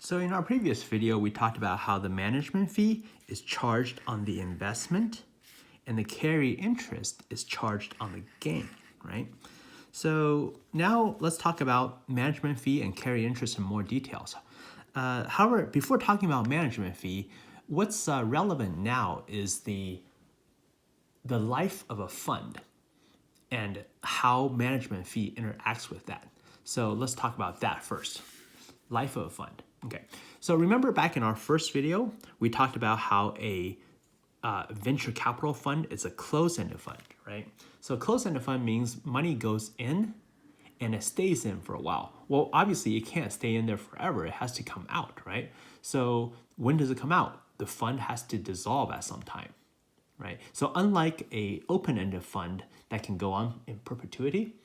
So in our previous video, we talked about how the management fee is charged on the investment and the carry interest is charged on the gain, right? So now let's talk about management fee and carry interest in more details. However, before talking about management fee, what's relevant now is the life of a fund and how management fee interacts with that. So let's talk about that first. Life of a fund. Okay, so remember back in our first video, we talked about how a venture capital fund is a closed-ended fund, right? So closed-ended fund means money goes in and it stays in for a while. Well, obviously it can't stay in there forever. It has to come out, right? So when does it come out? The fund has to dissolve at some time, right? So unlike a open-ended fund that can go on in perpetuity,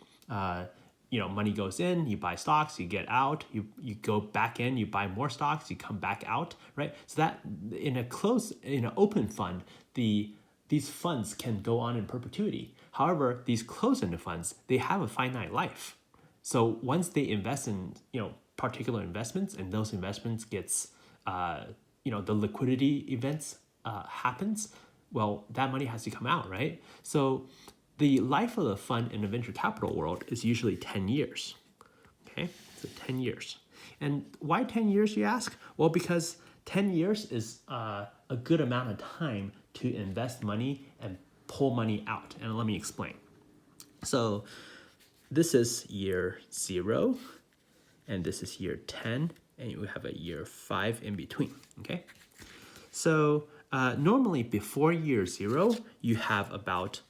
money goes in, you buy stocks, you get out, you go back in, you buy more stocks, you come back out, right? So that in an open fund, these funds can go on in perpetuity. However, these closed-ended funds, they have a finite life. So once they invest in, particular investments and those investments gets, the liquidity events happens, well, that money has to come out, right? So the life of the fund in the venture capital world is usually 10 years, okay? So 10 years. And why 10 years, you ask? Well, because 10 years is a good amount of time to invest money and pull money out. And let me explain. So this is year 0, and this is year 10, and you have a year 5 in between, okay? So normally before year 0, you have about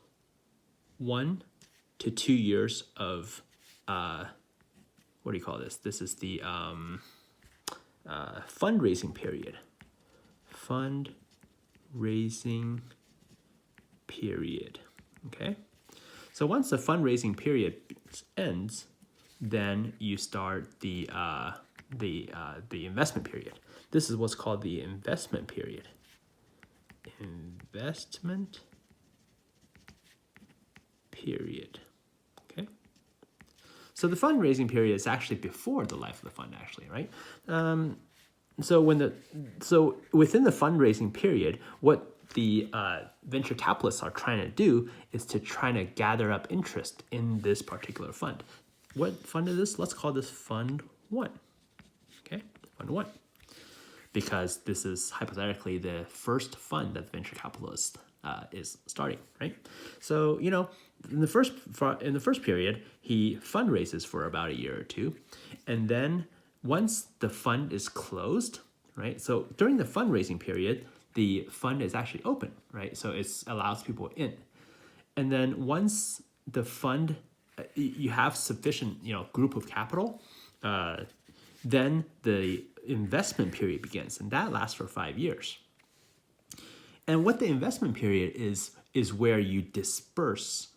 1 to 2 years of, what do you call this? This is the fundraising period. Fundraising period, okay? So once the fundraising period ends, then you start the investment period. This is what's called the investment period. Investment period, okay? So the fundraising period is actually before the life of the fund, actually, right? So within the fundraising period, what the venture capitalists are trying to do is to try to gather up interest in this particular fund. What fund is this? Let's call this Fund 1, okay? Fund 1. Because this is hypothetically the first fund that the venture capitalist is starting, right? So, in the first period, he fundraises for about a year or two. And then once the fund is closed, right? So during the fundraising period, the fund is actually open, right? So it allows people in. And then once the fund, you have sufficient, group of capital, then the investment period begins, and that lasts for 5 years. And what the investment period is where you disperse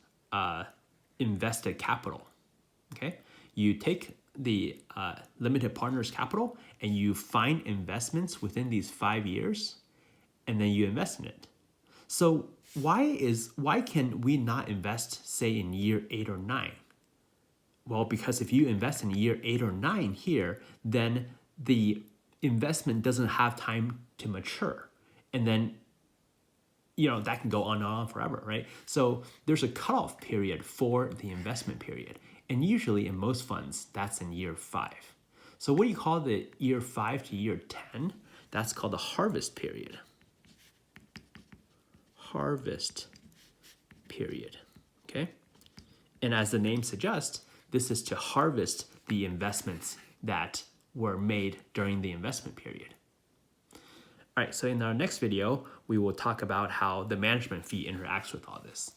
invested capital, okay? You take the limited partners capital and you find investments within these 5 years, and then you invest in it. So why can we not invest, say, in year 8 or 9? Well, because if you invest in year 8 or 9 here, then the investment doesn't have time to mature. And then, that can go on and on forever, right? So there's a cutoff period for the investment period. And usually in most funds, that's in year 5. So what do you call the year 5 to year 10? That's called the harvest period. Harvest period, okay? And as the name suggests, this is to harvest the investments that were made during the investment period. All right, so in our next video, we will talk about how the management fee interacts with all this.